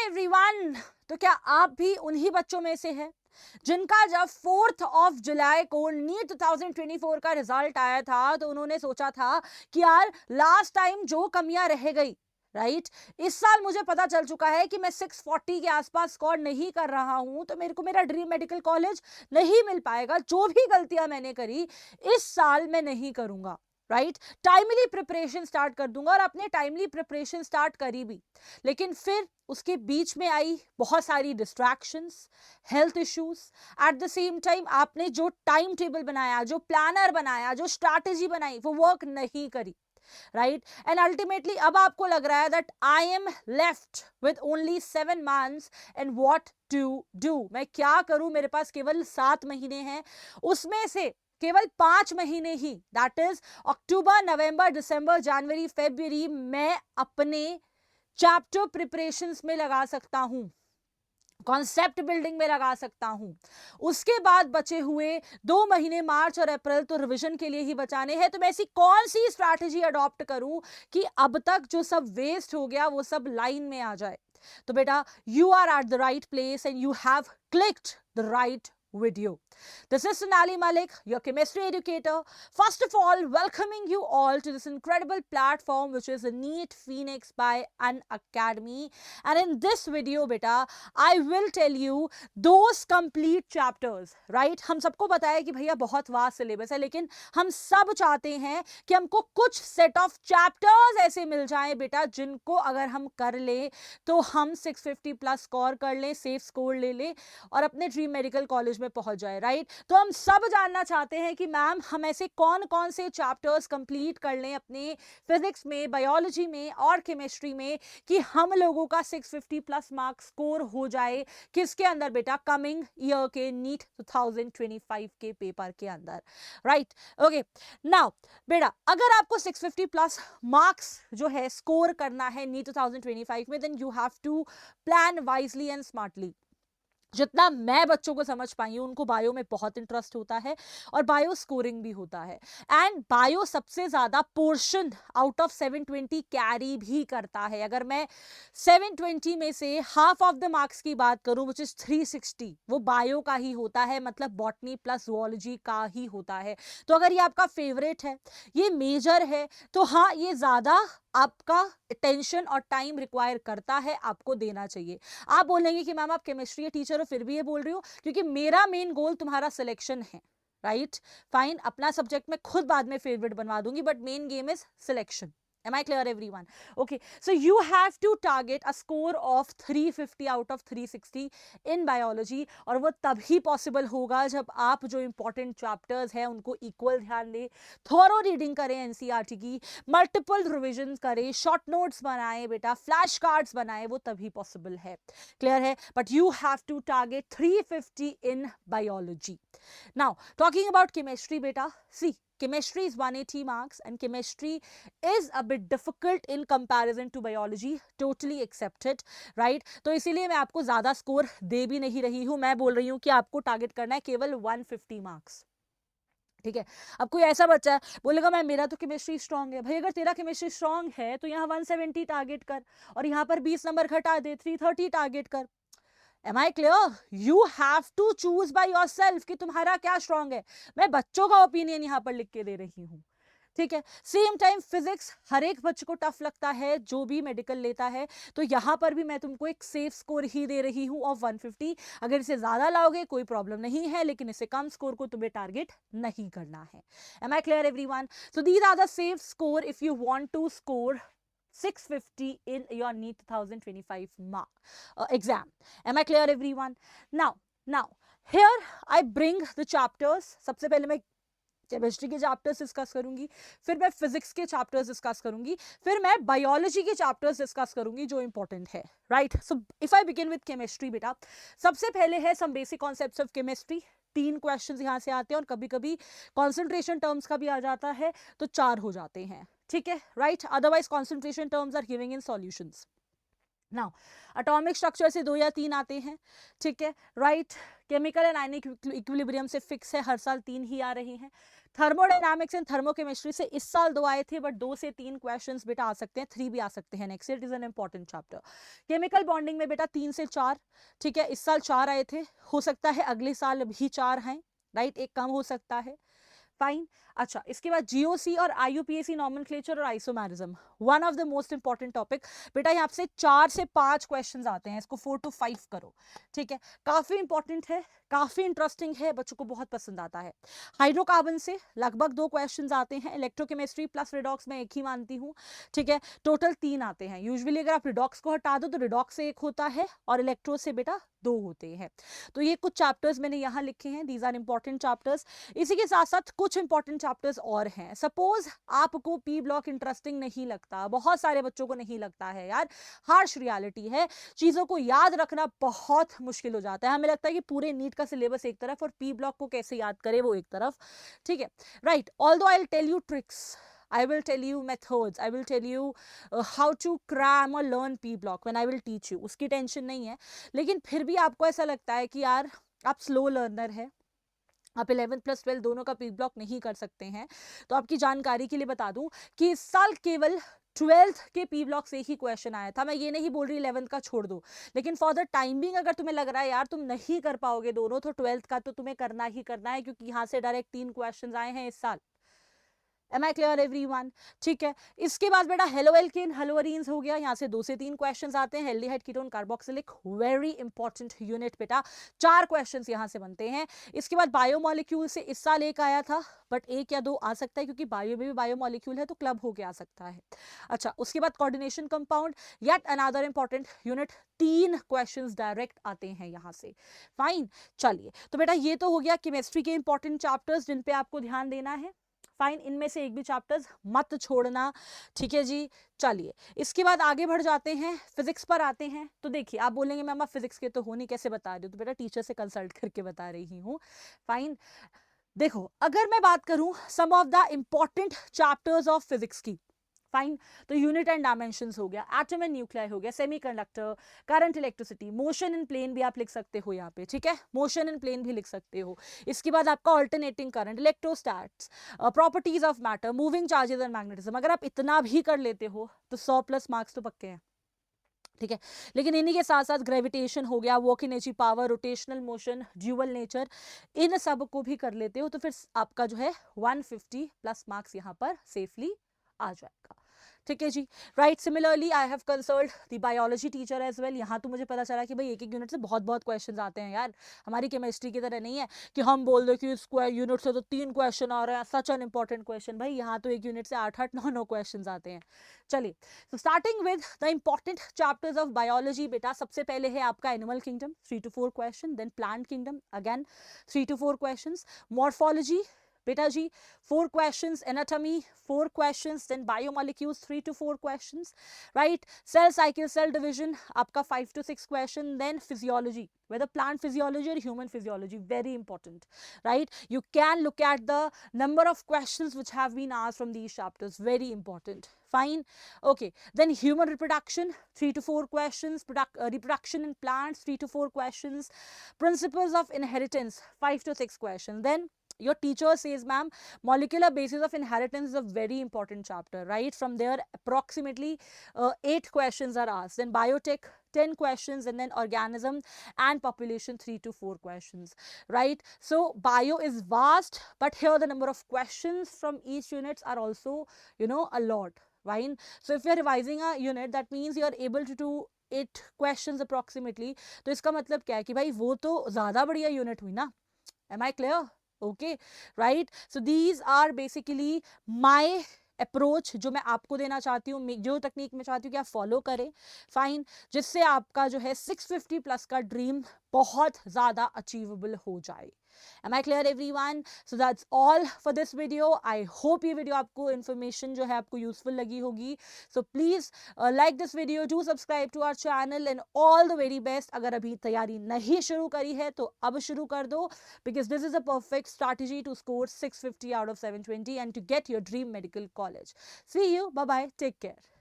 Everyone. तो क्या आप भी उन्हीं बच्चों में से हैं जिनका जब 4 जुलाई को नीट 2024 का रिजल्ट आया था तो उन्होंने सोचा था कि यार लास्ट टाइम जो कमियां रह गई, राइट, इस साल मुझे पता चल चुका है कि मैं 640 के आसपास स्कोर नहीं कर रहा हूं तो मेरे को मेरा ड्रीम मेडिकल कॉलेज नहीं मिल पाएगा। जो भी गलतियां मैंने करी इस साल मैं नहीं करूंगा, राइट। टाइमली प्रिपरेशन स्टार्ट कर दूंगा और अपने टाइमली प्रिपरेशन स्टार्ट करी भी, लेकिन फिर उसके बीच में आई बहुत सारी distractions, health issues. At the same time आपने जो टाइम टेबल बनाया, जो प्लानर बनाया, जो स्ट्रैटेजी बनाई, वो वर्क नहीं करी, राइट। एंड अल्टीमेटली अब आपको लग रहा है that I am left with only 7 months and what to do. मैं क्या करूं, मेरे पास केवल 7 महीने हैं, उसमें से केवल 5 महीने ही, दैट इज अक्टूबर, नवंबर, दिसंबर, जनवरी, फरवरी, मैं अपने चैप्टर प्रिपरेशंस में लगा सकता हूं, कॉन्सेप्ट बिल्डिंग में लगा सकता हूं। उसके बाद बचे हुए 2 महीने मार्च और अप्रैल तो रिवीजन के लिए ही बचाने हैं। तो मैं ऐसी कौन सी स्ट्रैटेजी अडॉप्ट करूं कि अब तक जो सब वेस्ट हो गया वो सब लाइन में आ जाए। तो बेटा, you are at the right place and you have clicked the right video. This is Sonali Malik, your chemistry educator. First of all, welcoming you all to this incredible platform which is a NEET Phoenix by Unacademy. And in this video, beta, I will tell you those complete chapters, right? हम सबको पता है कि भैया बहुत vast syllabus है, लेकिन हम सब चाहते हैं कि हमको कुछ सेट ऑफ चैप्टर्स ऐसे मिल जाएं बेटा जिनको अगर हम कर ले तो हम 650 प्लस स्कोर कर लें, सेफ स्कोर ले लें और अपने ड्रीम मेडिकल कॉलेज में पहुंच जाए, राइट। तो हम सब जानना चाहते हैं कि मैम हम ऐसे कौन कौन से चैप्टर्स कंप्लीट कर लें अपने फिजिक्स में, बायोलॉजी में और केमिस्ट्री में कि हम लोगों का 650 प्लस मार्क्स स्कोर हो जाए। किसके अंदर बेटा? कमिंग ईयर के नीट 2025 के पेपर के अंदर, राइट। ओके, नाउ बेटा, अगर आपको 650 प्लस मार्क्स जो है स्कोर करना है नीट 2025 में, then you have to plan wisely and smartly. जितना मैं बच्चों को समझ पाई हूं, उनको बायो में बहुत इंटरेस्ट होता है और बायो स्कोरिंग भी होता है। एंड बायो सबसे ज्यादा पोर्शन आउट ऑफ 720 कैरी भी करता है। अगर मैं 720 में से हाफ ऑफ द मार्क्स की बात करूं विच इज 360, वो बायो का ही होता है, मतलब बॉटनी प्लस जुओलॉजी का ही होता है। तो अगर ये आपका फेवरेट है, ये मेजर है, तो हाँ, ये ज्यादा आपका अटेंशन और टाइम रिक्वायर करता है, आपको देना चाहिए। आप बोलेंगे कि मैम आप केमिस्ट्री के टीचर हो फिर भी ये बोल रही हो, क्योंकि मेरा मेन गोल तुम्हारा सिलेक्शन है, राइट। फाइन, अपना सब्जेक्ट मैं खुद बाद में फेवरेट बनवा दूंगी, but main game is selection. Am I clear, everyone? Okay, so you have to target a score of 350 out of 360 in biology, और वो तभी पॉसिबल होगा जब आप जो इंपॉर्टेंट चैप्टर्स हैं उनको इक्वल ध्यान दें, थॉरो रीडिंग करें एनसीईआरटी की, मल्टीपल रिविजन करें, शॉर्ट नोट्स बनाएं बेटा, फ्लैश कार्ड्स बनाएं, वो तभी पॉसिबल है। क्लियर है? But you have to target 350 in biology. Now talking about chemistry बेटा, see, chemistry is 180 marks and chemistry is a bit difficult in comparison to biology, totally accepted, right। तो इसीलिए मैं आपको ज्यादा स्कोर दे भी नहीं रही हूं, मैं बोल रही हूं कि आपको टारगेट करना है केवल 150 मार्क्स, ठीक है। अब कोई ऐसा बच्चा है बोलेगा मैम मेरा तो केमिस्ट्री स्ट्रांग है। भाई अगर तेरा केमिस्ट्री स्ट्रांग है तो यहाँ 170 टारगेट कर और यहाँ पर 20 नंबर घटा दे, 330 टारगेट कर। Am I clear? You have to choose by yourself कि तुम्हारा क्या स्ट्रांग है। मैं बच्चों का ओपिनियन यहाँ पर लिख के दे रही हूँ, ठीक है। सेम टाइम फिजिक्स हर एक बच्चे को टफ लगता है जो भी मेडिकल लेता है, तो यहाँ पर भी मैं तुमको एक सेफ स्कोर ही दे रही हूँ ऑफ 150। अगर इसे ज्यादा लाओगे कोई प्रॉब्लम नहीं है, लेकिन इससे कम स्कोर को तुम्हें टारगेट नहीं करना है। Am I clear, everyone? So these are the safe score if you want to score 650 in your NEET 2025 exam. Am I clear, everyone? Now, here I bring the chapters. सबसे पहले मैं chemistry के chapters discuss करूंगी, फिर मैं physics के chapters discuss करूंगी, फिर मैं बायोलॉजी के चैप्टर्स डिस्कस करूंगी जो इंपॉर्टेंट है, right. So if I begin with chemistry बेटा, सबसे पहले है some basic concepts of chemistry. 3 questions यहाँ से आते हैं और कभी कभी कॉन्सेंट्रेशन टर्म्स का भी आ जाता है तो 4 हो जाते हैं, ठीक है, right. Otherwise concentration terms are giving in solutions. Now atomic structure से 2 या 3 आते हैं, ठीक है, right. Chemical and ionic equilibrium से फिक्स है, हर साल 3 ही आ रही हैं। थर्मोडायनामिक्स एंड थर्मोकेमिस्ट्री से इस साल 2 आए थे, बट 2 से 3 क्वेश्चंस बेटा आ सकते हैं, 3 भी आ सकते हैं next year. It is an important chapter. Chemical bonding में बेटा 3 से 4, ठीक है, इस साल 4 आए थे, हो सकता है अगले साल भी 4 हैं, राइट, एक कम हो सकता है, फाइन। अच्छा, इसके बाद जीओसी और आईयूपीएसी नॉमेनक्लेचर और isomerism, one of the most important topic बेटा। यहाँ से 4 से 5 क्वेश्चंस आते हैं, इसको 4 to 5 करो, ठीक है, काफी इंपॉर्टेंट है, काफी इंटरेस्टिंग है, बच्चों को बहुत पसंद आता है। हाइड्रोकार्बन से लगभग 2 क्वेश्चंस आते हैं, इलेक्ट्रोकेमिस्ट्री प्लस रिडॉक्स में 1 ही मानती हूँ, ठीक है, टोटल 3 आते हैं। यूजुअली अगर आप रिडॉक्स को हटा दो तो रिडॉक्स से 1 होता है और इलेक्ट्रो से बेटा 2 होते हैं। तो ये कुछ चैप्टर्स मैंने यहाँ लिखे हैं, दीज आर इंपॉर्टेंट चैप्टर्स। इसी के साथ साथ कुछ इंपॉर्टेंट चैप्टर्स और हैं। सपोज आपको पी ब्लॉक इंटरेस्टिंग नहीं लगता, बहुत सारे बच्चों को नहीं लगता है यार, हार्श रियलिटी है, चीजों को याद रखना बहुत मुश्किल हो जाता है। हमें लगता है कि पूरे नीट का सिलेबस एक तरफ और पी ब्लॉक को कैसे याद करे वो एक तरफ, ठीक है, right. Although I will tell you tricks, I will tell you methods, I will tell you how to cram or learn P block when I will teach you, उसकी टेंशन नहीं है। लेकिन फिर भी आपको ऐसा लगता है कि यार आप स्लो लर्नर है, आप 11th प्लस 12 दोनों का पी ब्लॉक नहीं कर सकते हैं, तो आपकी जानकारी के लिए बता दूं कि इस साल केवल 12th के पी ब्लॉक से ही क्वेश्चन आया था। मैं ये नहीं बोल रही 11th का छोड़ दो, लेकिन फॉर द टाइमिंग अगर तुम्हें लग रहा है यार तुम नहीं कर पाओगे दोनों, तो 12th का तो तुम्हें करना ही करना है, क्योंकि यहाँ से डायरेक्ट 3 क्वेश्चन आए हैं इस साल। Am I clear everyone? ठीक है, इसके बाद बेटा हेलो एल्केन हेलोअरीन्स हो गया, यहाँ से 2 से 3 क्वेश्चंस आते हैं। Aldehyde ketone carboxylic, very important unit बेटा, 4 क्वेश्चंस यहाँ से बनते हैं। इसके बाद बायोमोलिक्यूल से इस साल 1 आया था, बट 1 या 2 आ सकता है, क्योंकि बायो में भी बायोमोलिक्यूल है तो क्लब होके आ सकता है। अच्छा, उसके बाद coordination compound, yet another important unit, 3 questions direct आते हैं यहाँ से, फाइन। चलिए, तो बेटा ये तो हो गया केमिस्ट्री के इंपॉर्टेंट चैप्टर्स जिन पे आपको ध्यान देना है, फाइन, इनमें से एक भी चैप्टर्स मत छोड़ना, ठीक है जी। चलिए, इसके बाद आगे बढ़ जाते हैं, फिजिक्स पर आते हैं। तो देखिए, आप बोलेंगे मैम आप फिजिक्स के तो हो नहीं, कैसे बता रही हो, तो बेटा टीचर से कंसल्ट करके बता रही हूँ, फाइन। देखो, अगर मैं बात करूं some of the important chapters of physics की, फाइन, तो यूनिट एंड डायमेंशंस हो गया, एटम एंड न्यूक्लियर हो गया, semiconductor, current, electricity, motion in plane भी आप लिख सकते हो यहाँ पे, ठीक है, मोशन इन प्लेन भी लिख सकते हो। इसके बाद आपका alternating current, electrostatics, properties of matter, moving charges and magnetism, अगर आप इतना भी कर लेते हो तो 100+ मार्क्स तो पक्के हैं, ठीक है। लेकिन इन्हीं के साथ साथ ग्रेविटेशन हो गया, work energy, power, rotational motion, dual nature, इन सब को भी कर लेते हो तो फिर आपका जो है 150+ मार्क्स यहाँ पर सेफली आ जाएगा, ठीक है जी, right. Similarly I have consult the biology teacher as well. यहाँ तो मुझे पता चला कि भाई एक एक यूनिट से बहुत बहुत क्वेश्चंस आते हैं यार, हमारी केमिस्ट्री की तरह नहीं है कि हम बोल दो कि स्क्वायर यूनिट से तो 3 क्वेश्चन आ रहे हैं, सच एन इंपॉर्टेंट क्वेश्चन। भाई यहाँ तो एक यूनिट से 8-8, 9-9 क्वेश्चन आते हैं। चलिए, तो starting with the important chapters of biology बेटा, सबसे पहले है आपका animal kingdom, 3 to 4 question, then plant kingdom again 3 to 4 question, morphology बेटा जी 4 questions, anatomy 4 questions, then biomolecules 3 to 4 questions, right, cell cycle, cell division आपका 5 to 6 question, then physiology, whether plant physiology or human physiology, very important, right, you can look at the number of questions which have been asked from these chapters, very important, fine, okay, then human reproduction 3 to 4 questions, reproduction in plants 3 to 4 questions, principles of inheritance 5 to 6 questions, then your teacher says ma'am molecular basis of inheritance is a very important chapter, right, from there approximately 8 questions are asked, then biotech 10 questions, and then organism and population 3 to 4 questions, right. So bio is vast, but here the number of questions from each units are also, you know, a lot, right. So if you are revising a unit, that means you are able to do 8 questions approximately, तो इसका मतलब क्या है कि भाई वो तो ज़्यादा बढ़िया यूनिट हुई ना, am I clear? Okay, right, so these are basically my approach जो मैं आपको देना चाहती हूँ, जो तकनीक मैं चाहती हूँ कि आप फॉलो करें, फाइन, जिससे आपका जो है 650+ का ड्रीम बहुत ज़्यादा अचीवेबल हो जाए। Am I clear everyone? So that's all for this video. I hope ये वीडियो आपको इन्फॉर्मेशन जो है आपको यूजफुल लगी होगी। So please like this video, do subscribe to our channel and all the very best। अगर अभी तैयारी नहीं शुरू करी है तो अब शुरू कर दो, because this is a perfect strategy to score 650 out of 720 and to get your dream medical college. See you, bye bye, take care.